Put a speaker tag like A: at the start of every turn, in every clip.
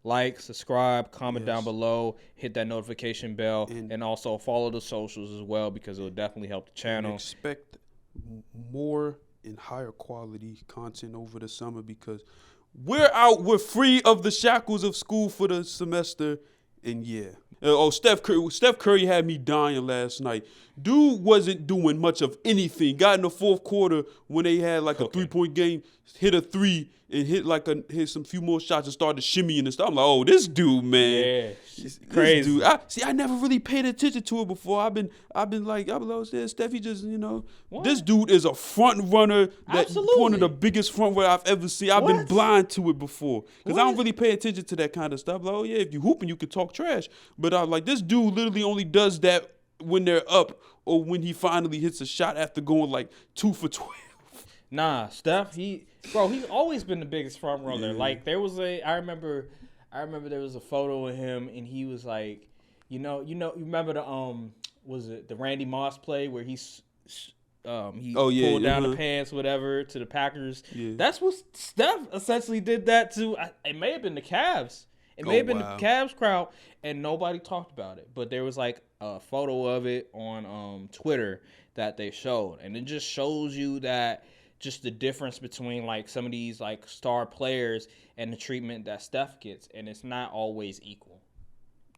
A: like, subscribe, comment down below, hit that notification bell, and also follow the socials as well because it will definitely help the channel.
B: And expect more and higher quality content over the summer because we're free of the shackles of school for the semester, and Steph Curry had me dying last night. Dude wasn't doing much of anything. Got in the fourth quarter when they had like a 3-point game, hit a 3 and hit some few more shots and started shimmying and stuff. I'm like, oh, this dude, man,
A: it's crazy.
B: Dude, I never really paid attention to it before. I've been like, Steph, he just, this dude is a front runner. One of the biggest front runner I've ever seen. I've been blind to it before because I don't really pay attention to that kind of stuff. Like, oh yeah, if you hooping, you can talk trash. But I'm like, this dude literally only does that when they're up or when he finally hits a shot after going like 2 for 12.
A: Nah, Steph, he's always been the biggest front runner. Like I remember there was a photo of him and he was like, you remember the Randy Moss play where he pulled down the pants, whatever, to the Packers. Yeah. That's what Steph essentially did that to. It may have been the Cavs. It may have been the Cavs crowd, and nobody talked about it. But there was like a photo of it on Twitter that they showed, and it just shows you that just the difference between like some of these like star players and the treatment that Steph gets, and it's not always equal.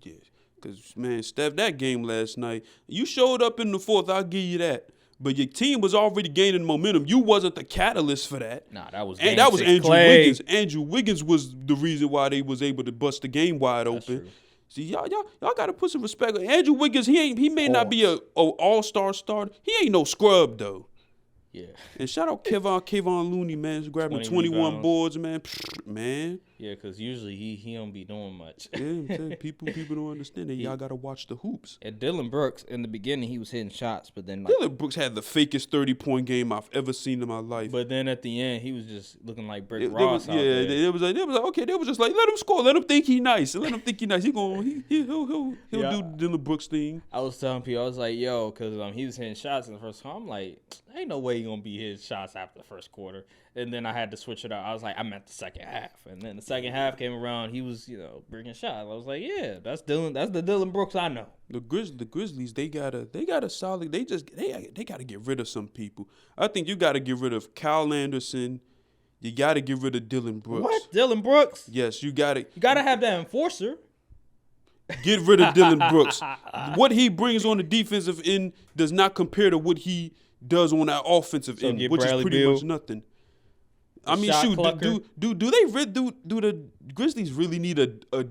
B: Yeah, because man, Steph, that game last night, you showed up in the fourth. I'll give you that. But your team was already gaining momentum. You wasn't the catalyst for that.
A: Nah, that was
B: Andrew Wiggins. Andrew Wiggins was the reason why they was able to bust the game wide open.
A: True.
B: See, y'all got to put some respect. Andrew Wiggins, he may not be a all-star starter. He ain't no scrub though.
A: Yeah.
B: And shout out Kevon Looney, man. He's grabbing 21 boards, man. Man.
A: Yeah, because usually he don't be doing much.
B: Yeah, I'm saying, people don't understand that. Y'all got to watch the hoops.
A: And Dylan Brooks, in the beginning, he was hitting shots, but then
B: Dylan Brooks had the fakest 30-point game I've ever seen in my life.
A: But then at the end, he was just looking like Brick Ross out there.
B: It was like, okay, they was just like, let him score. Let him think he nice. He'll do Dylan Brooks thing.
A: I was telling people, I was like, yo, because he was hitting shots in the first quarter. I'm like, ain't no way he going to be hitting shots after the first quarter. And then I had to switch it up. I was like, I meant the second half. And then the second half came around. He was, bringing shots. I was like, yeah, that's Dylan. That's the Dylan Brooks I know.
B: The Grizzlies, they got a solid. They got to get rid of some people. I think you got to get rid of Kyle Anderson. You got to get rid of Dylan Brooks.
A: What? Dylan Brooks?
B: Yes, you got to.
A: You got to have that enforcer.
B: Get rid of Dylan Brooks. What he brings on the defensive end does not compare to what he does on that offensive end, which
A: Bradley
B: is pretty
A: Beal.
B: much nothing. I mean, shoot, do the Grizzlies really need a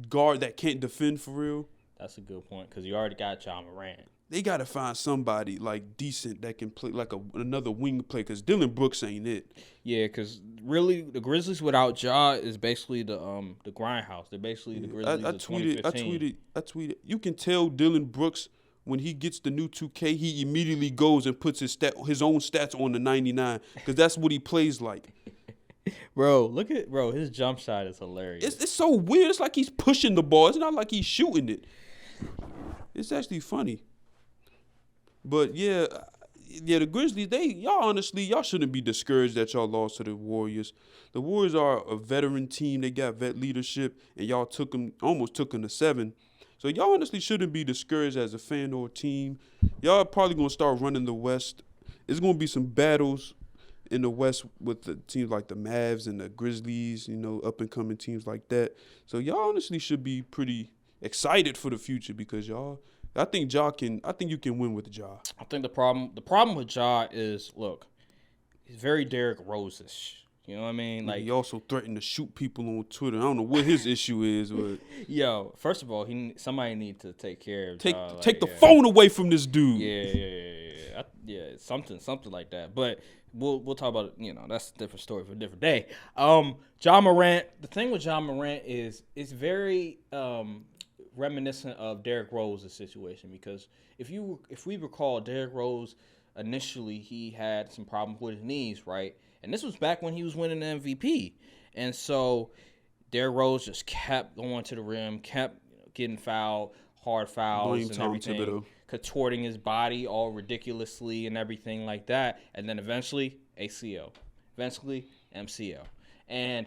B: guard that can't defend for real?
A: That's a good point because you already got Ja Morant.
B: They got to find somebody like decent that can play like another wing play because Dylan Brooks ain't it.
A: Yeah, because really the Grizzlies without Ja is basically the grindhouse. They're basically the Grizzlies of 2015.
B: I tweeted. You can tell Dylan Brooks when he gets the new 2K, he immediately goes and puts his own stats on the 99 because that's what he plays like.
A: Bro, his jump shot is hilarious.
B: It's so weird. It's like he's pushing the ball. It's not like he's shooting it. It's actually funny. But yeah, the Grizzlies, y'all shouldn't be discouraged that y'all lost to the Warriors. The Warriors are a veteran team. They got vet leadership, and y'all almost took them to 7. So y'all honestly shouldn't be discouraged as a fan or a team. Y'all probably going to start running the West. There's going to be some battles in the West with the teams like the Mavs and the Grizzlies, up-and-coming teams like that. So y'all honestly should be pretty excited for the future because I think you can win with Ja.
A: I think the problem with Ja is, look, he's very Derrick Rose-ish. You know what I mean? Like,
B: he also threatened to shoot people on Twitter. I don't know what his issue is, but
A: yo, first of all, somebody need to take care of Ja.
B: Take the phone away from this dude.
A: Yeah, something like that. But we'll talk about it. That's a different story for a different day. Ja Morant. The thing with Ja Morant is it's very reminiscent of Derrick Rose's situation because if we recall, Derrick Rose initially he had some problems with his knees, right? And this was back when he was winning the MVP. And so Derrick Rose just kept going to the rim, kept getting fouled, hard fouls and everything, contorting his body all ridiculously and everything like that. And then eventually ACL, eventually MCL. And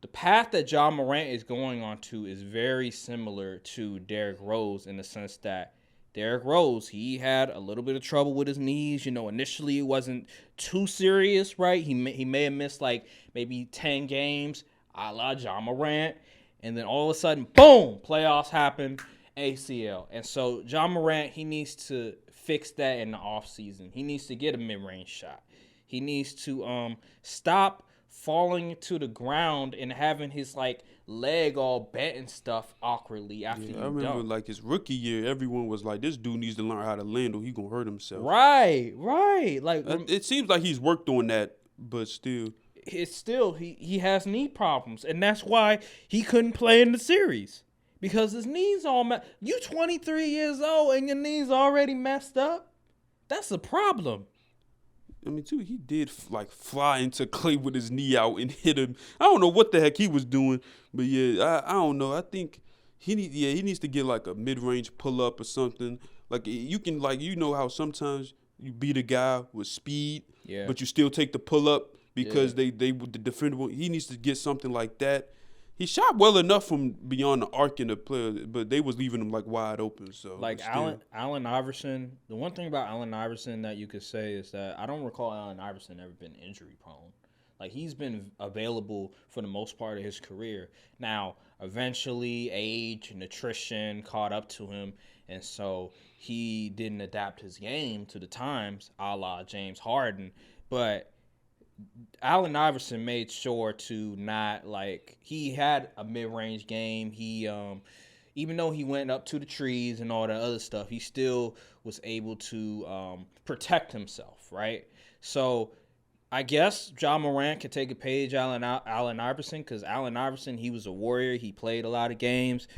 A: the path that Ja Morant is going on to is very similar to Derrick Rose in the sense that Derrick Rose, he had a little bit of trouble with his knees. Initially it wasn't too serious, right? He may have missed like maybe 10 games, a la Ja Morant, and then all of a sudden, boom, playoffs happen, ACL. And so Ja Morant, he needs to fix that in the offseason. He needs to get a mid-range shot. He needs to stop falling to the ground and having his like leg all bent and stuff awkwardly after you
B: I remember
A: dunk.
B: like his rookie year, everyone was like, "This dude needs to learn how to land, or he gonna hurt himself."
A: Right. Like
B: It seems like he's worked on that, but still,
A: it's still he has knee problems, and that's why he couldn't play in the series because his knees all You 23 years old and your knees already messed up. That's a problem.
B: I mean, too, he did like fly into Clay with his knee out and hit him. I don't know what the heck he was doing, but yeah, I don't know. I think he needs to get like a mid range pull up or something. Like you can how sometimes you beat a guy with speed, but you still take the pull up because the defender. He needs to get something like that. He shot well enough from beyond the arc in the player, but they was leaving him like wide open. So
A: like Allen Iverson, the one thing about Allen Iverson that you could say is that I don't recall Allen Iverson ever been injury prone. Like he's been available for the most part of his career. Now, eventually, age, nutrition caught up to him, and so he didn't adapt his game to the times, a la James Harden. But Allen Iverson made sure to not he had a mid-range game. He even though he went up to the trees and all that other stuff, he still was able to protect himself, right? So I guess Ja Morant could take a page Allen Iverson because Allen Iverson, he was a warrior. He played a lot of games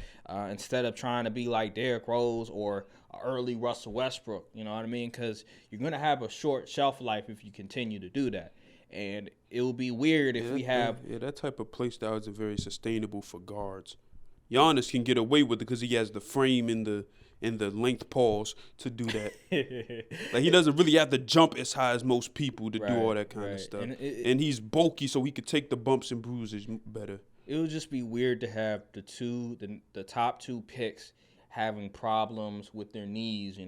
A: instead of trying to be like Derrick Rose or early Russell Westbrook. You know what I mean? Because you're going to have a short shelf life if you continue to do that. And it will be weird if we have...
B: that type of play style isn't very sustainable for guards. Giannis can get away with it because he has the frame and the length pause to do that. Like he doesn't really have to jump as high as most people to do all that kind of stuff. And he's bulky, so he could take the bumps and bruises better.
A: It would just be weird to have the top two picks having problems with their knees,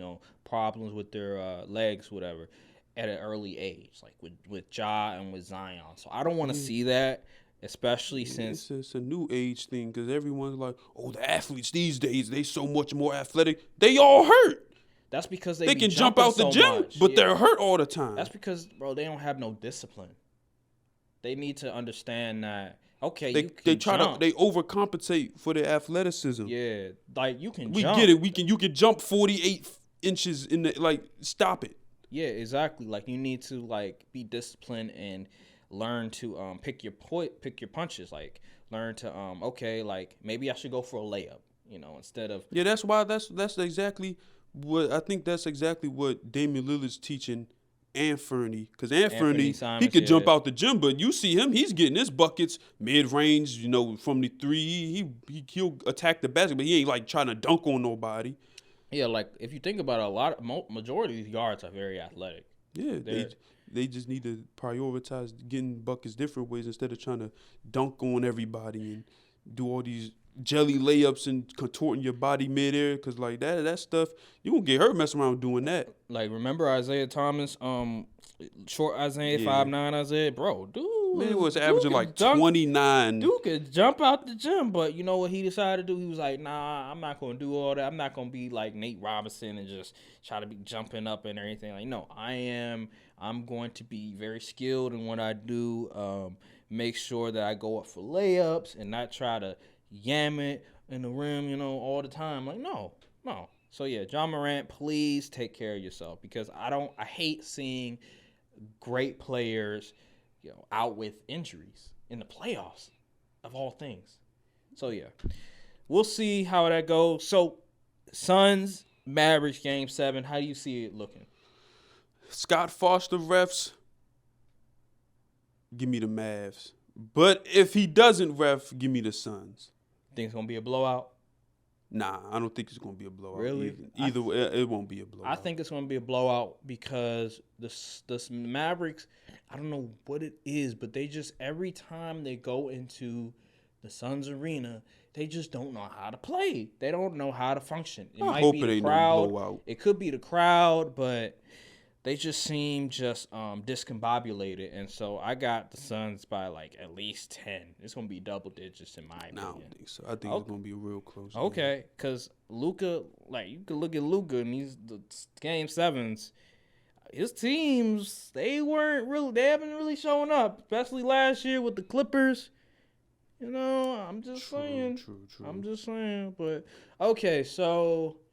A: problems with their legs, whatever, at an early age, like with Ja and with Zion. So I don't want to see that, especially since
B: it's a new age thing because everyone's like, oh, the athletes these days, they so much more athletic. They all hurt.
A: That's because
B: they can jump out the gym, but they're hurt all the time.
A: That's because, bro, they don't have no discipline. They need to understand that. Okay,
B: they overcompensate for their athleticism.
A: Yeah, like you can.
B: We get it. You can jump 48 inches in the stop it.
A: Yeah, exactly. Like you need to be disciplined and learn to pick your punches. Like learn to maybe I should go for a layup. Instead of
B: that's why that's exactly what I think. That's exactly what Damian Lillard's teaching Anthony, because Anthony he could jump out the gym, but you see him, he's getting his buckets mid range. From the three, he'll attack the basket, but he ain't trying to dunk on nobody.
A: Yeah, if you think about it, majority of these guards are very athletic.
B: Yeah, they just need to prioritize getting buckets different ways instead of trying to dunk on everybody and do all these jelly layups and contorting your body midair. Because that stuff, you gonna get hurt messing around doing that.
A: Remember Isaiah Thomas, short Isaiah 5'9" Isaiah, bro, dude.
B: Man, it was averaging 29.
A: Dude could jump out the gym, but you know what he decided to do? He was like, nah, I'm not going to do all that. I'm not going to be like Nate Robinson and just try to be jumping up and everything. No, I'm going to be very skilled in what I do. Make sure that I go up for layups and not try to yam it in the rim, all the time. No. So yeah, Ja Morant, please take care of yourself because I hate seeing great players out with injuries in the playoffs, of all things. So, yeah, we'll see how that goes. So, Suns, Mavericks, Game 7, how do you see it looking?
B: Scott Foster refs, give me the Mavs. But if he doesn't ref, give me the Suns.
A: Think it's going to be a blowout?
B: Nah, I don't think it's going to be a blowout.
A: Really?
B: Either way, it won't be a blowout.
A: I think it's going to be a blowout because the Mavericks, I don't know what it is, but they just, every time they go into the Suns arena, they just don't know how to play. They don't know how to function. It
B: I
A: might
B: hope
A: be
B: it
A: the
B: ain't no
A: crowd.
B: blowout.
A: It could be the crowd, but they just seem just discombobulated. And so I got the Suns by like at least 10. It's gonna be double digits in my opinion.
B: I don't think so. I think it's gonna be a real close game.
A: Okay, because Luka, like you could look at Luka in the game sevens. His teams, they haven't really shown up, especially last year with the Clippers. You know, I'm just saying.
B: True.
A: I'm just saying. But okay, so